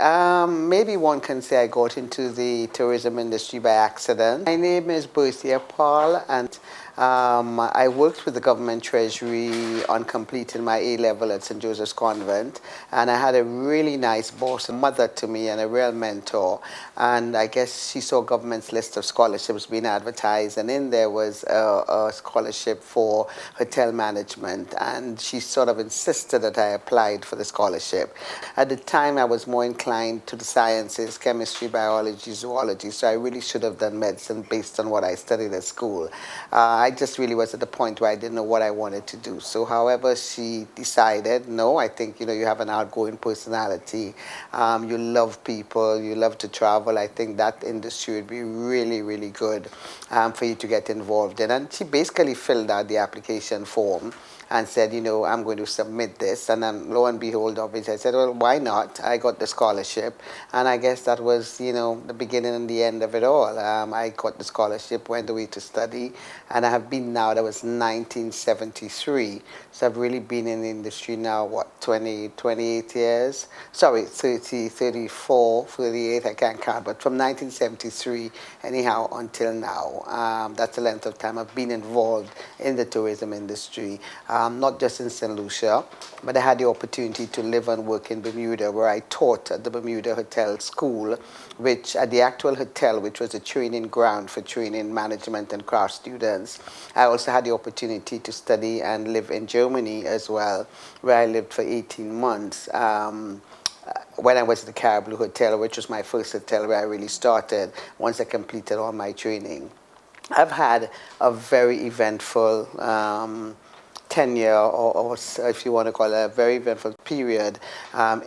Maybe one can say I got into the tourism industry by accident. My name is Berthia Parle, and I worked with the government treasury on completing my A-level at St Joseph's Convent, and I had a really nice boss, a mother to me, and a real mentor. And I guess she saw government's list of scholarships being advertised, and in there was a scholarship for hotel management, and she sort of insisted that I applied for the scholarship. At the time, I was more inclined to the sciences, chemistry, biology, zoology, so I really should have done medicine based on what I studied at school. I just really was at the point where I didn't know what I wanted to do. So however she decided, no, I think, you have an outgoing personality, you love people, you love to travel. I think that industry would be really, really good for you to get involved in. And she basically filled out the application form and said, I'm going to submit this. And then lo and behold, obviously, I said, well, why not? I got the scholarship. And I guess that was, the beginning and the end of it all. I got the scholarship, went away to study, and I have been now, that was 1973. So I've really been in the industry now, 28 years? Sorry, 30, 34, 38, I can't count, but from 1973, anyhow, until now. That's the length of time I've been involved in the tourism industry. Not just in St Lucia, but I had the opportunity to live and work in Bermuda, where I taught at the Bermuda Hotel School, which at the actual hotel, which was a training ground for training management and craft students. I also had the opportunity to study and live in Germany as well, where I lived for 18 months. When I was at the Caribou Hotel, which was my first hotel where I really started once I completed all my training. I've had a very eventful tenure, or if you want to call it, a very eventful period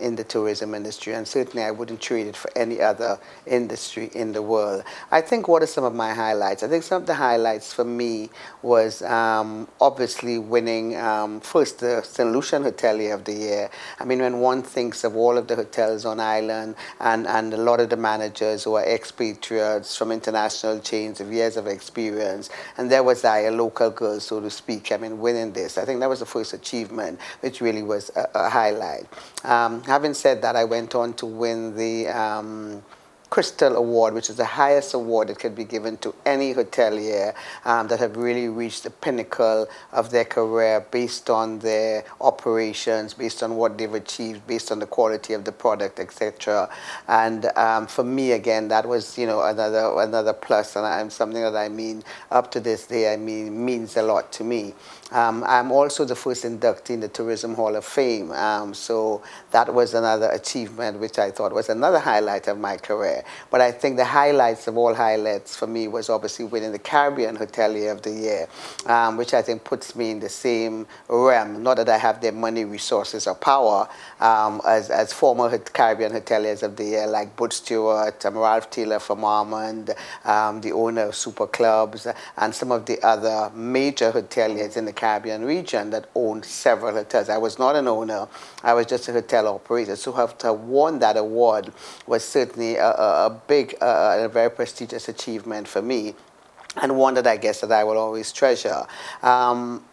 in the tourism industry, and certainly I wouldn't trade it for any other industry in the world. I think, what are some of my highlights? I think some of the highlights for me was obviously winning first the St Lucian Hotelier of the Year. I mean, when one thinks of all of the hotels on island and a lot of the managers who are expatriates from international chains of years of experience, and there was I, a local girl, so to speak, I mean, winning this. I think that was the first achievement, which really was a highlight. Having said that, I went on to win the Crystal Award, which is the highest award that could be given to any hotelier that have really reached the pinnacle of their career based on their operations, based on what they've achieved, based on the quality of the product, etc. And for me, again, that was another plus, and something that I mean up to this day, I mean means a lot to me. I'm also the first inductee in the Tourism Hall of Fame, so that was another achievement which I thought was another highlight of my career. But I think the highlights of all highlights for me was obviously winning the Caribbean Hotelier of the Year, which I think puts me in the same realm. Not that I have the money, resources, or power as former Caribbean Hoteliers of the Year like Bud Stewart, Ralph Taylor from Armand, the owner of Super Clubs, and some of the other major hoteliers in the Caribbean region that owned several hotels. I was not an owner, I was just a hotel operator. So to have won that award was certainly a big, a very prestigious achievement for me, and one that I guess that I will always treasure.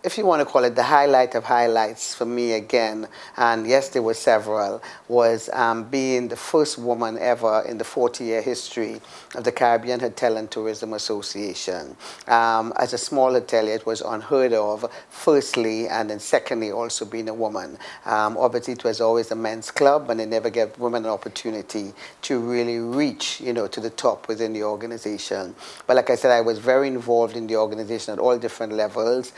If you want to call it the highlight of highlights for me again, and yes, there were several, was being the first woman ever in the 40-year history of the Caribbean Hotel and Tourism Association. As a small hotelier, it was unheard of, firstly, and then secondly, also being a woman. Obviously, it was always a men's club, and they never gave women an opportunity to really reach, to the top within the organization. But like I said, I was very involved in the organization at all different levels,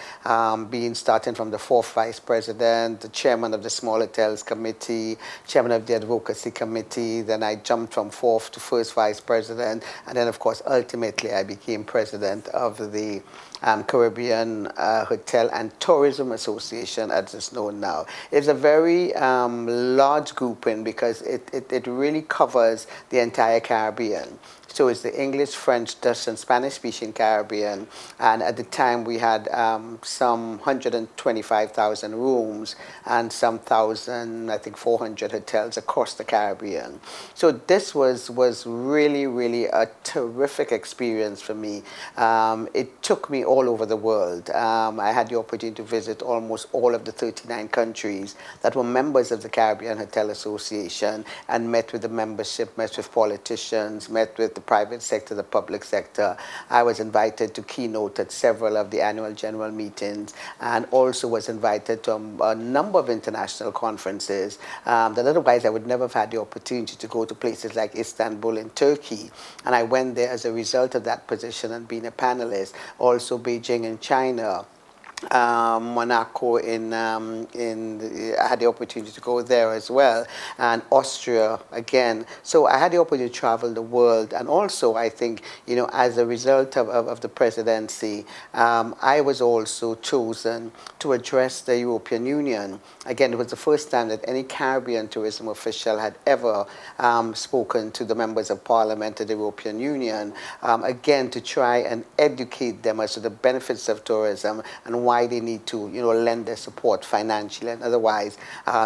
starting from the fourth vice president, the chairman of the Small Hotels Committee, chairman of the Advocacy Committee. Then I jumped from fourth to first vice president, and then of course ultimately I became president of the Caribbean Hotel and Tourism Association, as it's known now. It's a very large grouping because it really covers the entire Caribbean. So it's the English, French, Dutch, and Spanish-speaking Caribbean. And at the time, we had some 125,000 rooms and some thousand, I think 400 hotels across the Caribbean. So this was really, really a terrific experience for me. It took me all over the world. I had the opportunity to visit almost all of the 39 countries that were members of the Caribbean Hotel Association, and met with the membership, met with politicians, met with the private sector, the public sector. I was invited to keynote at several of the annual general meetings, and also was invited to a number of international conferences that otherwise I would never have had the opportunity to go to places like Istanbul in Turkey. And I went there as a result of that position and being a panelist. Also Beijing in China, Monaco I had the opportunity to go there as well, and Austria again. So I had the opportunity to travel the world, and also I think, as a result of the presidency, I was also chosen to address the European Union. Again, it was the first time that any Caribbean tourism official had ever spoken to the members of Parliament of the European Union, again to try and educate them as to the benefits of tourism and why they need to, lend their support financially and otherwise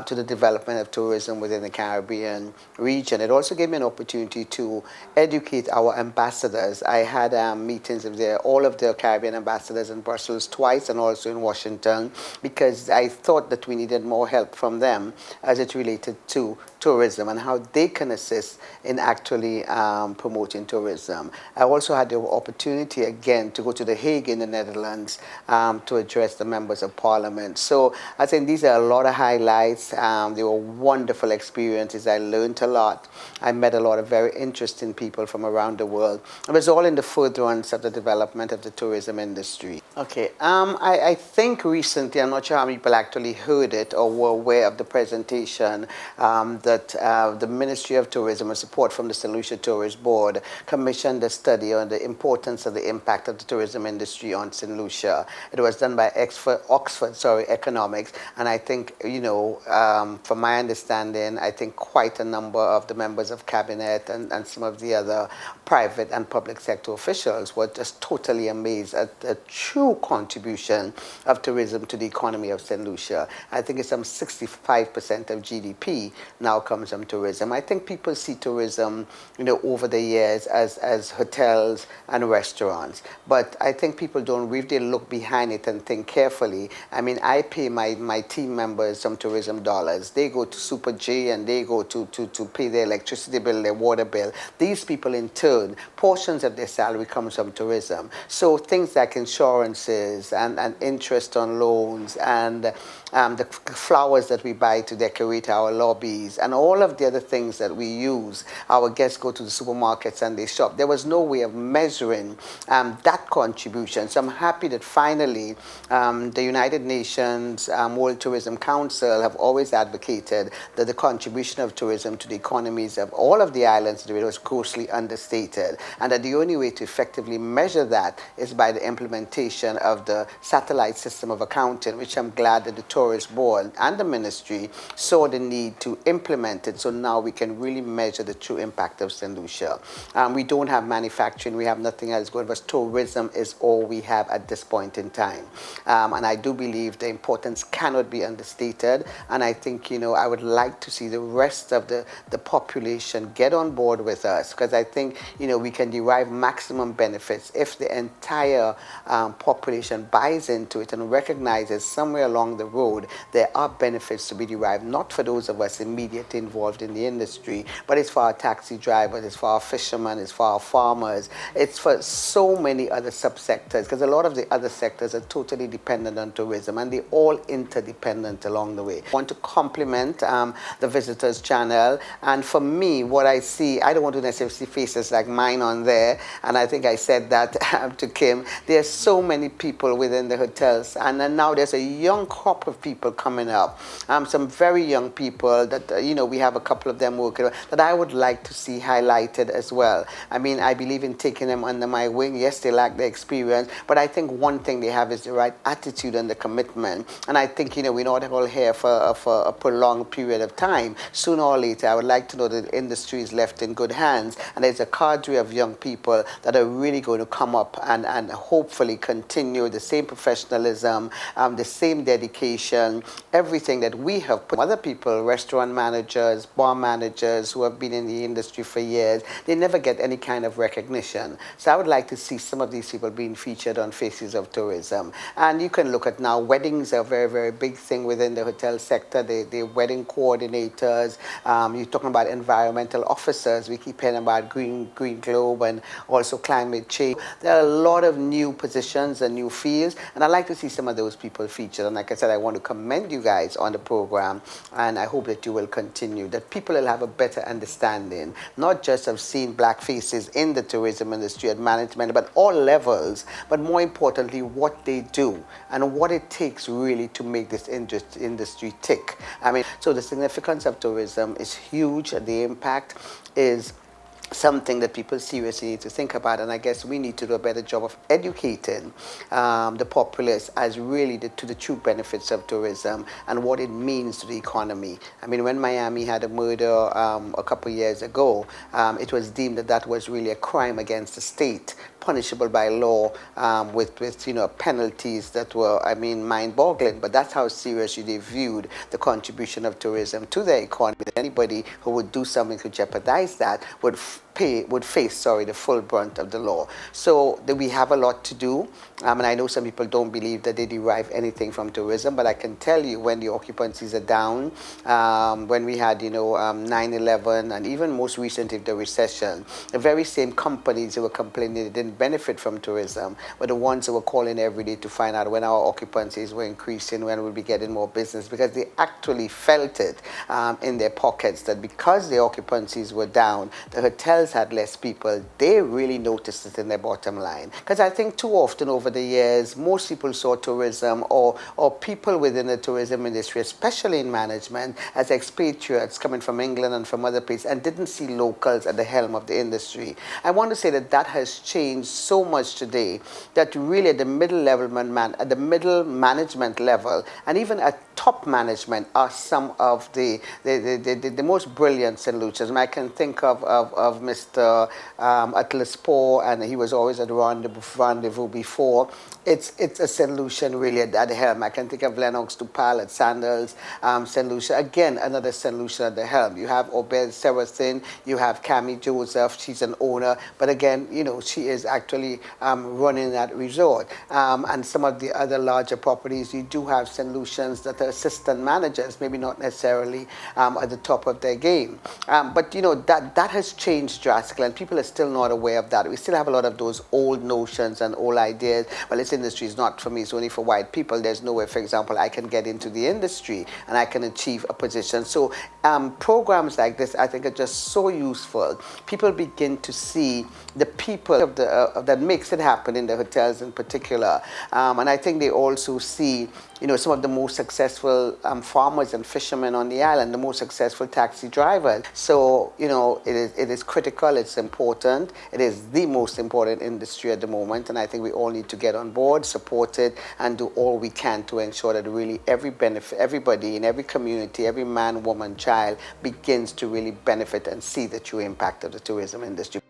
to the development of tourism within the Caribbean region. It also gave me an opportunity to educate our ambassadors. I had meetings with all of the Caribbean ambassadors in Brussels twice and also in Washington, because I thought that we needed more help from them as it related to tourism and how they can assist in actually promoting tourism. I also had the opportunity again to go to The Hague in the Netherlands to address the members of Parliament. So I think these are a lot of highlights. They were wonderful experiences. I learned a lot. I met a lot of very interesting people from around the world. It was all in the furtherance of the development of the tourism industry. Okay, I think recently, I'm not sure how many people actually heard it or were aware of the presentation that the Ministry of Tourism, with support from the St Lucia Tourist Board, commissioned a study on the importance of the impact of the tourism industry on St Lucia. It was done by Oxford Economics, and I think, from my understanding, I think quite a number of the members of cabinet and some of the other private and public sector officials were just totally amazed at the true contribution of tourism to the economy of St Lucia. I think it's some 65% of GDP now comes from tourism. I think people see tourism, over the years as hotels and restaurants, but I think people don't really look behind it and think carefully. I mean, I pay my team members some tourism dollars. They go to Super J and they go to pay their electricity bill, their water bill. These people in turn, portions of their salary comes from tourism. So things like insurances and interest on loans and the flowers that we buy to decorate our lobbies and all of the other things that we use. Our guests go to the supermarkets and they shop. There was no way of measuring that contribution. So I'm happy that finally the United Nations World Tourism Council have always advocated that the contribution of tourism to the economies of all of the islands was grossly understated, and that the only way to effectively measure that is by the implementation of the satellite system of accounting, which I'm glad that the Tourist Board and the ministry saw the need to implement it, so now we can really measure the true impact of St Lucia. We don't have manufacturing, we have nothing else going, but tourism is all we have at this point in time. And I do believe the importance cannot be understated, and I think, I would like to see the rest of the population get on board with us, because I think, we can derive maximum benefits if the entire population buys into it and recognizes somewhere along the road there are benefits to be derived, not for those of us immediately involved in the industry, but it's for our taxi drivers, it's for our fishermen, it's for our farmers, it's for so many other subsectors, because a lot of the other sectors are totally dependent on tourism, and they're all interdependent along the way. I want to compliment the Visitors Channel, and for me, what I see, I don't want to necessarily see faces like mine on there, and I think I said that to Kim. There's so many people within the hotels, and then now there's a young crop of of people coming up, some very young people that, we have a couple of them working, that I would like to see highlighted as well. I mean, I believe in taking them under my wing. Yes, they lack the experience, but I think one thing they have is the right attitude and the commitment. And I think, we're not all here for a prolonged period of time. Sooner or later, I would like to know that the industry is left in good hands, and there's a cadre of young people that are really going to come up and hopefully continue the same professionalism, the same dedication, everything that we have put. Other people, restaurant managers, bar managers who have been in the industry for years, they never get any kind of recognition. So I would like to see some of these people being featured on Faces of Tourism. And you can look at now, weddings are a very, very big thing within the hotel sector. The wedding coordinators, you're talking about environmental officers. We keep hearing about Green Globe and also climate change. There are a lot of new positions and new fields, and I'd like to see some of those people featured. And like I said, I want to commend you guys on the program, and I hope that you will continue, that people will have a better understanding, not just of seeing black faces in the tourism industry and management, but all levels, but more importantly, what they do and what it takes really to make this industry tick. I mean, so the significance of tourism is huge, and the impact is something that people seriously need to think about, and I guess we need to do a better job of educating the populace as really to the true benefits of tourism and what it means to the economy. I mean, when Miami had a murder a couple of years ago, it was deemed that that was really a crime against the state, punishable by law, with penalties that were, I mean, mind-boggling. But that's how seriously they viewed the contribution of tourism to their economy. Anybody who would do something to jeopardize that would face the full brunt of the law. So we have a lot to do, and I know some people don't believe that they derive anything from tourism, but I can tell you, when the occupancies are down, when we had 9/11, and even most recently the recession, the very same companies who were complaining they didn't benefit from tourism were the ones who were calling every day to find out when our occupancies were increasing, when we'll be getting more business, because they actually felt it in their pockets, that because the occupancies were down, the hotels had less people. They really noticed it in their bottom line. Because I think too often over the years, most people saw tourism or people within the tourism industry, especially in management, as expatriates coming from England and from other places, and didn't see locals at the helm of the industry. I want to say that that has changed so much today, that really at the middle level, at the middle management level, and even at top management, are some of the most brilliant St Lucians. I can think of Mr. Atlas Poe, and he was always at Rendezvous before. It's a St Lucian really at the helm. I can think of Lennox to Parle at Sandals, St Lucia, again, another St Lucian at the helm. You have Obed Serafin, you have Cami Joseph, she's an owner, but again, she is actually running that resort. And some of the other larger properties, you do have St Lucians that are assistant managers, maybe not necessarily at the top of their game. But that has changed drastically, and people are still not aware of that. We still have a lot of those old notions and old ideas. Well, this industry is not for me, it's only for white people. There's no way, for example, I can get into the industry and I can achieve a position. So programs like this, I think, are just so useful. People begin to see the people that makes it happen in the hotels in particular. And I think they also see some of the most successful farmers and fishermen on the island, the most successful taxi drivers. So, it is critical, it's important, it is the most important industry at the moment, and I think we all need to get on board, support it, and do all we can to ensure that really everybody in every community, every man, woman, child begins to really benefit and see the true impact of the tourism industry.